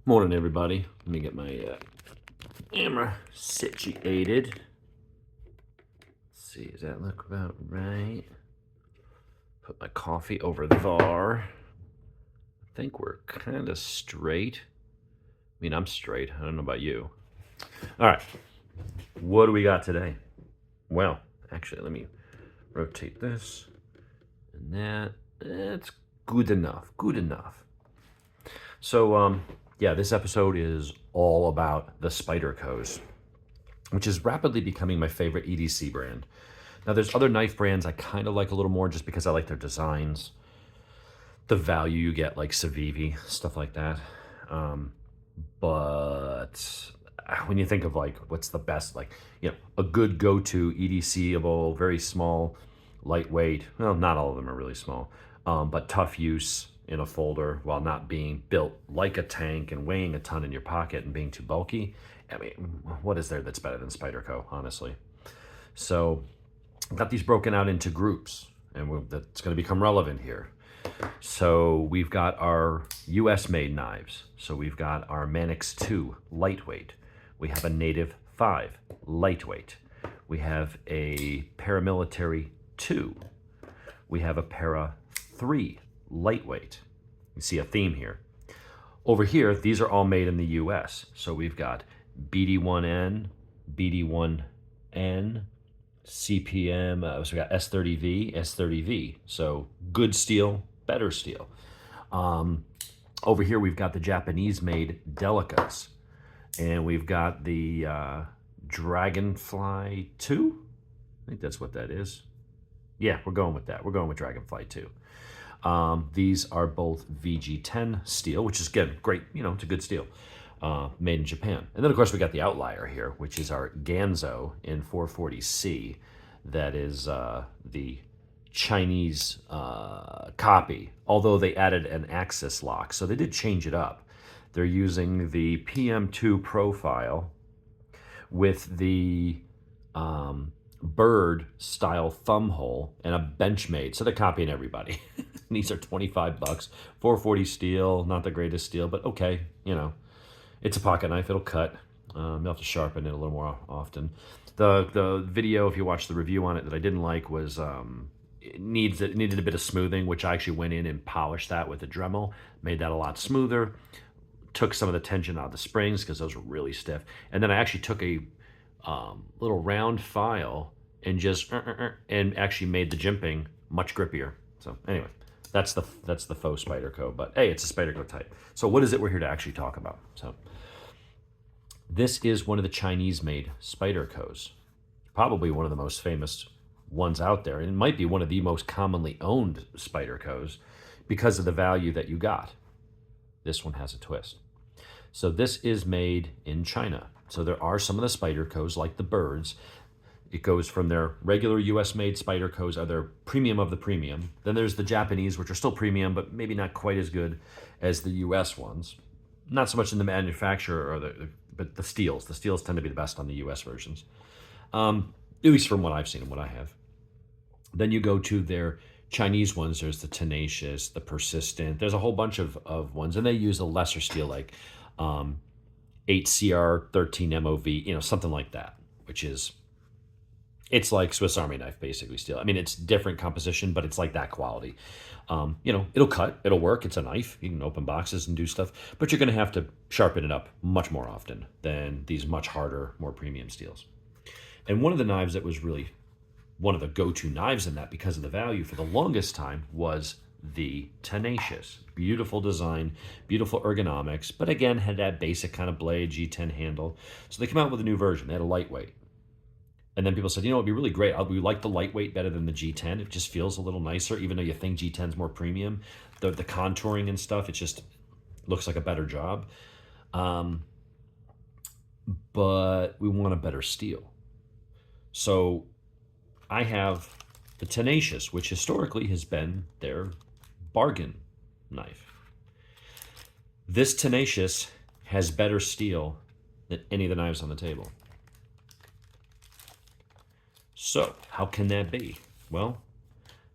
Morning, everybody. Let me get my camera situated. Let's see, does that look about right? Put my coffee over there. I think we're kind of straight. I mean, I'm straight. I don't know about you. All right. What do we got today? Well, actually, let me rotate this and that. That's good enough. Good enough. So, yeah, this episode is all about the Spydercos, which is rapidly becoming my favorite EDC brand. Now, there's other knife brands I kind of like a little more just because I like their designs, the value you get, like Civivi, stuff like that. But when you think of like what's the best, like, a good go-to EDC-able, very small, lightweight, well, not all of them are really small, but tough use in a folder while not being built like a tank and weighing a ton in your pocket and being too bulky. I mean, what is there that's better than Spyderco, honestly? So I've got these broken out into groups, and that's going to become relevant here. So we've got our US made knives. So we've got our Manix 2 lightweight. We have a Native 5 lightweight. We have a Paramilitary 2. We have a Para 3 lightweight. You see a theme here. Over here, these are all made in the US. So we've got BD1N, BD1N, CPM, so we got S30V, S30V. So good steel, better steel. Over here, we've got the Japanese-made Delicas. And we've got the Dragonfly 2. I think that's what that is. Yeah, we're going with that. We're going with Dragonfly 2. These are both VG10 steel, which is, again, great. It's a good steel. Made in Japan. And then, of course, we got the outlier here, which is our Ganzo in 440C. That is the Chinese copy, although they added an axis lock. So they did change it up. They're using the PM2 profile with the bird style thumb hole and a Benchmade. So they're copying everybody. These are $25. 440 steel, not the greatest steel, but okay, it's a pocket knife. It'll cut. You'll have to sharpen it a little more often. The video, if you watch the review on it, that I didn't like was it needed a bit of smoothing, which I actually went in and polished that with a Dremel, made that a lot smoother. Took some of the tension out of the springs because those were really stiff, and then I actually took a little round file and just and actually made the jimping much grippier. So anyway, that's the faux Spyderco, but hey, it's a Spyderco type. So what is it we're here to actually talk about? So this is one of the Chinese-made Spydercos, probably one of the most famous ones out there, and it might be one of the most commonly owned Spydercos because of the value that you got. This one has a twist. So this is made in China. So there are some of the Spydercos, like the birds. It goes from their regular US-made Spydercos, are their premium of the premium. Then there's the Japanese, which are still premium, but maybe not quite as good as the US ones. Not so much in the manufacturer, but the steels. The steels tend to be the best on the US versions, at least from what I've seen and what I have. Then you go to their Chinese ones. There's the Tenacious, the Persistent. There's a whole bunch of ones, and they use a lesser steel, like 8CR 13 MOV, something like that, which is, it's like Swiss Army knife, basically, steel. I mean, it's different composition, but it's like that quality. It'll cut, it'll work. It's a knife. You can open boxes and do stuff, but you're going to have to sharpen it up much more often than these much harder, more premium steels. And one of the knives that was really one of the go-to knives in that, because of the value for the longest time, was the Tenacious. Beautiful design, beautiful ergonomics, but again, had that basic kind of blade, G10 handle. So they came out with a new version. They had a lightweight. And then people said, it'd be really great. We like the lightweight better than the G10. It just feels a little nicer, even though you think G10's more premium. The contouring and stuff, it just looks like a better job. But we want a better steel. So I have the Tenacious, which historically has been their bargain knife. This Tenacious has better steel than any of the knives on the table. So how can that be? Well,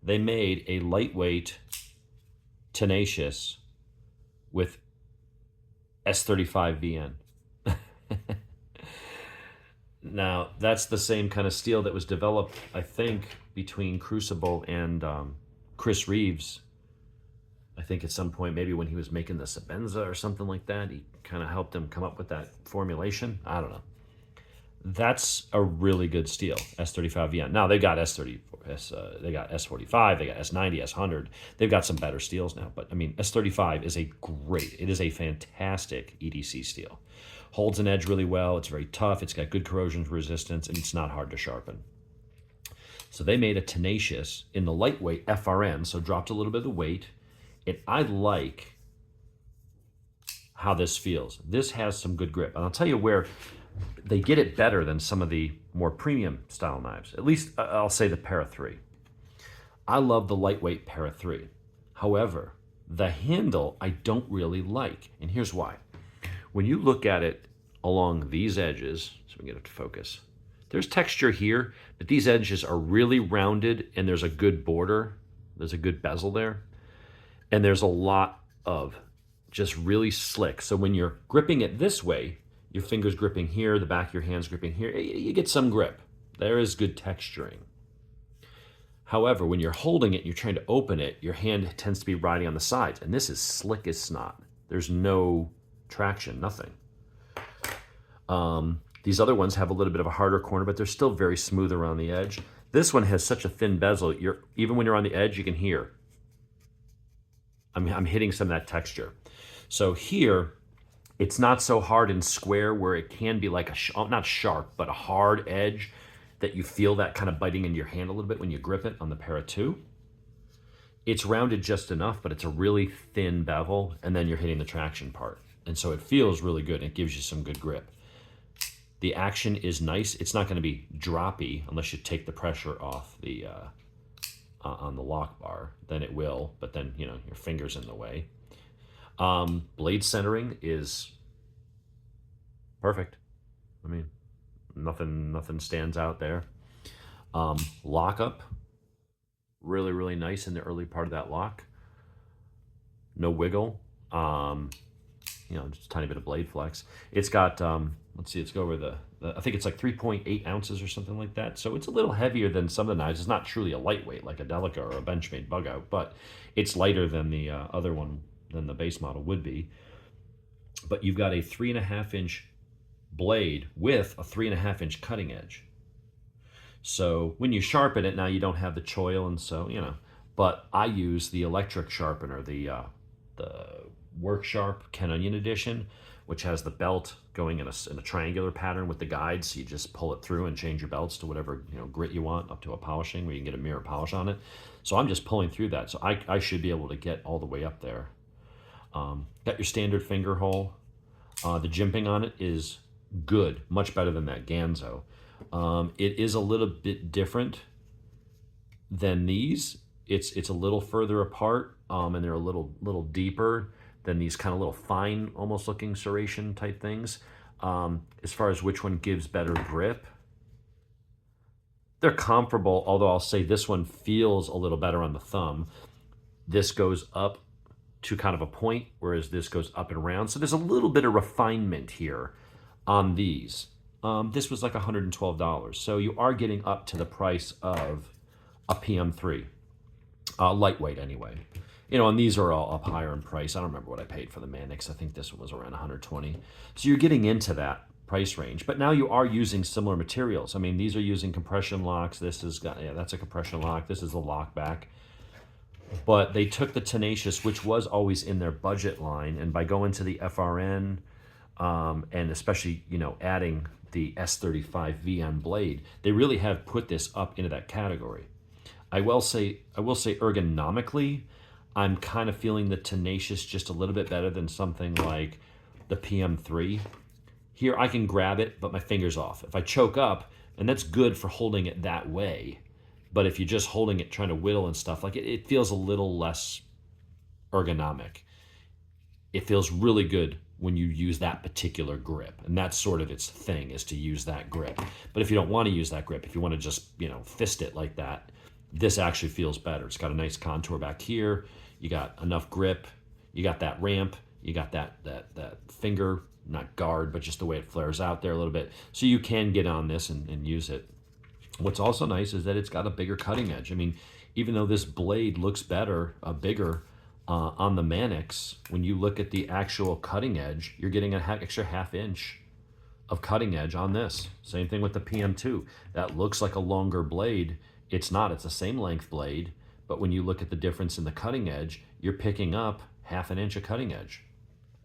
they made a lightweight Tenacious with S35 VN. Now, that's the same kind of steel that was developed, I think, between Crucible and Chris Reeves. I think at some point, maybe when he was making the Sabenza or something like that, he kind of helped him come up with that formulation. I don't know. That's a really good steel, S35 VN. Now they got S30, they got S45, they got S90, S100. They've got some better steels now, but I mean, S35 is it is a fantastic EDC steel. Holds an edge really well. It's very tough. It's got good corrosion resistance, and it's not hard to sharpen. So they made a Tenacious in the lightweight FRN, so dropped a little bit of the weight. And I like how this feels. This has some good grip. And I'll tell you where they get it better than some of the more premium style knives. At least I'll say the Para 3. I love the lightweight Para 3. However, the handle I don't really like. And here's why. When you look at it along these edges, so we can get it to focus, there's texture here, but these edges are really rounded and there's a good border. There's a good bezel there. And there's a lot of just really slick. So when you're gripping it this way, your finger's gripping here, the back of your hand's gripping here, you get some grip. There is good texturing. However, when you're holding it and you're trying to open it, your hand tends to be riding on the sides. And this is slick as snot. There's no traction, nothing. These other ones have a little bit of a harder corner, but they're still very smooth around the edge. This one has such a thin bezel, even when you're on the edge, you can hear. I'm hitting some of that texture. So here, it's not so hard and square where it can be like not sharp, but a hard edge that you feel that kind of biting into your hand a little bit when you grip it on the Para 2. It's rounded just enough, but it's a really thin bevel, and then you're hitting the traction part. And so it feels really good, and it gives you some good grip. The action is nice. It's not going to be droppy unless you take the pressure off the on the lock bar. Then it will, but then your finger's in the way. Blade centering is perfect. I mean, nothing stands out there. Lockup, really, really nice in the early part of that lock. No wiggle. Just a tiny bit of blade flex. It's got, let's see, let's go over I think it's like 3.8 ounces or something like that. So it's a little heavier than some of the knives. It's not truly a lightweight like a Delica or a Benchmade bug out, but it's lighter than the other one, than the base model would be. But you've got a 3.5-inch blade with a 3.5-inch cutting edge. So when you sharpen it, now you don't have the choil, and so, but I use the electric sharpener, the Work Sharp Ken Onion edition, which has the belt going in a triangular pattern with the guides. So you just pull it through and change your belts to whatever grit you want, up to a polishing where you can get a mirror polish on it. So I'm just pulling through that. So I should be able to get all the way up there. Got your standard finger hole. The jimping on it is good, much better than that Ganzo. It is a little bit different than these. It's a little further apart, and they're a little deeper than these kind of little fine, almost looking serration type things. As far as which one gives better grip, they're comparable, although I'll say this one feels a little better on the thumb. This goes up to kind of a point, whereas this goes up and around. So there's a little bit of refinement here on these. This was like $112. So you are getting up to the price of a PM3, lightweight anyway. And these are all up higher in price. I don't remember what I paid for the Manix. I think this one was around $120. So you're getting into that price range. But now you are using similar materials. I mean, these are using compression locks. This is that's a compression lock. This is a lock back. But they took the Tenacious, which was always in their budget line, and by going to the FRN, and especially adding the S35 VN blade, they really have put this up into that category. I will say ergonomically, I'm kind of feeling the Tenacious just a little bit better than something like the PM3. Here I can grab it, but my finger's off. If I choke up, and that's good for holding it that way, but if you're just holding it, trying to whittle and stuff, like it feels a little less ergonomic. It feels really good when you use that particular grip, and that's sort of its thing, is to use that grip. But if you don't want to use that grip, if you want to just fist it like that, this actually feels better. It's got a nice contour back here. You got enough grip. You got that ramp. You got that finger, not guard, but just the way it flares out there a little bit. So you can get on this and use it. What's also nice is that it's got a bigger cutting edge. I mean, even though this blade looks better, bigger on the Manix, when you look at the actual cutting edge, you're getting an extra ½ inch of cutting edge on this. Same thing with the PM2. That looks like a longer blade. It's not. It's the same length blade, but when you look at the difference in the cutting edge, you're picking up ½ an inch of cutting edge.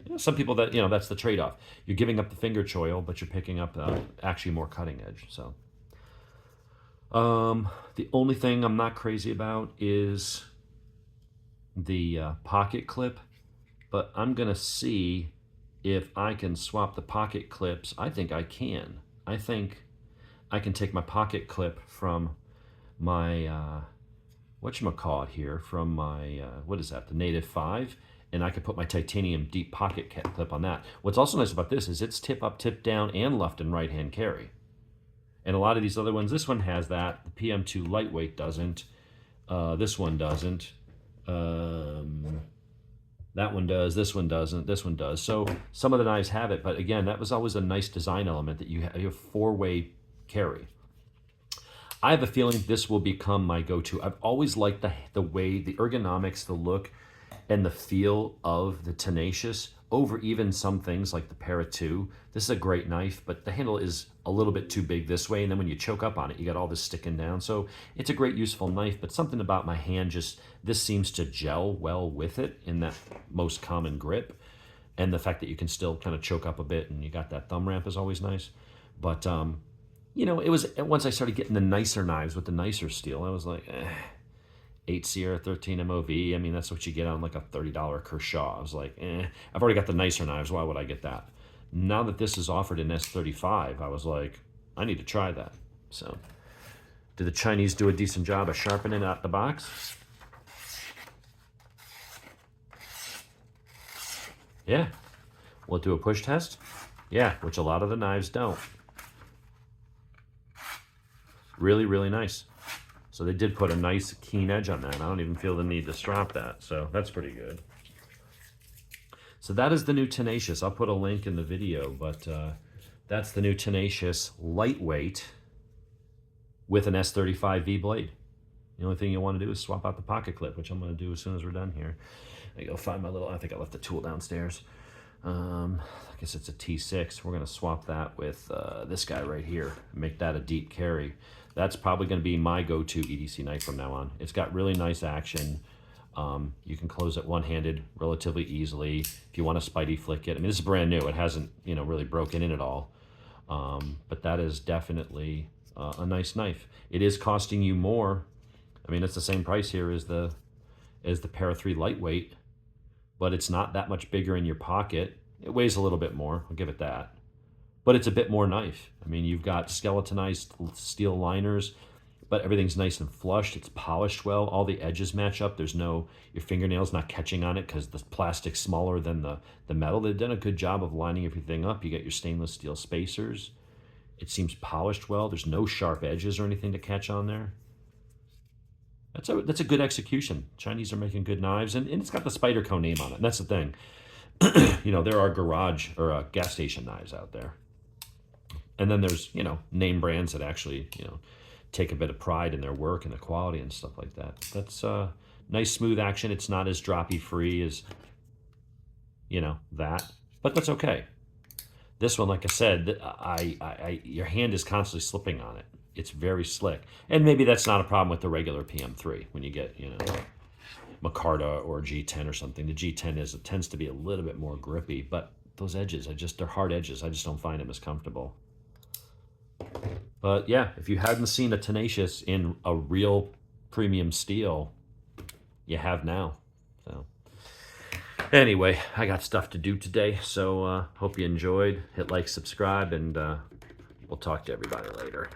You know, some people that, that's the trade-off. You're giving up the finger choil, but you're picking up actually more cutting edge. So the only thing I'm not crazy about is the pocket clip, but I'm gonna see if I can swap the pocket clips. I think I can. I think I can take my pocket clip from my whatchamacallit here, from my what is that, the Native 5, and I could put my titanium deep pocket clip on that. What's also nice about this is it's tip up, tip down, and left and right hand carry. And a lot of these other ones, this one has that. The PM2 lightweight doesn't. This one doesn't. That one does. This one doesn't. This one does. So some of the knives have it, but again, that was always a nice design element that you have four-way carry. I have a feeling this will become my go-to. I've always liked the way, the ergonomics, the look, and the feel of the Tenacious over even some things like the Para 2. This is a great knife, but the handle is a little bit too big this way, and then when you choke up on it, you got all this sticking down. So it's a great, useful knife, but something about my hand this seems to gel well with it in that most common grip. And the fact that you can still kind of choke up a bit and you got that thumb ramp is always nice. But, it was, once I started getting the nicer knives with the nicer steel, I was like, 8 Sierra 13 MOV. I mean, that's what you get on like a $30 Kershaw. I was like, I've already got the nicer knives. Why would I get that? Now that this is offered in S35, I was like, I need to try that. So, did the Chinese do a decent job of sharpening out the box? Yeah. Will it do a push test? Yeah, which a lot of the knives don't. Really, really nice. So they did put a nice keen edge on that. I don't even feel the need to strap that. So that's pretty good. So that is the new Tenacious. I'll put a link in the video, but that's the new Tenacious lightweight with an S35V blade. The only thing you want to do is swap out the pocket clip, which I'm going to do as soon as we're done here. I go find my little, I think I left the tool downstairs. I guess it's a T6. We're going to swap that with this guy right here, make that a deep carry. That's probably going to be my go-to EDC knife from now on. It's got really nice action. You can close it one-handed relatively easily. If you want to Spidey flick it, I mean, this is brand new. It hasn't, really broken in at all. But that is definitely a nice knife. It is costing you more. I mean, it's the same price here as the Para 3 lightweight, but it's not that much bigger in your pocket. It weighs a little bit more, I'll give it that. But it's a bit more knife. I mean, you've got skeletonized steel liners, but everything's nice and flushed. It's polished well. All the edges match up. There's no, your fingernails not catching on it because the plastic's smaller than the metal. They've done a good job of lining everything up. You got your stainless steel spacers. It seems polished well. There's no sharp edges or anything to catch on there. That's a good execution. Chinese are making good knives, and it's got the Spyderco name on it. And that's the thing. There are garage or gas station knives out there. And then there's, name brands that actually, take a bit of pride in their work and the quality and stuff like that. That's nice, smooth action. It's not as droppy free as, that. But that's okay. This one, like I said, your hand is constantly slipping on it. It's very slick. And maybe that's not a problem with the regular PM3 when you get, Micarta or G10 or something. The G10 tends to be a little bit more grippy, but those edges, they're hard edges. I just don't find them as comfortable. But yeah, if you hadn't seen a Tenacious in a real premium steel, you have now. So anyway, I got stuff to do today, so hope you enjoyed. Hit like, subscribe, and we'll talk to everybody later.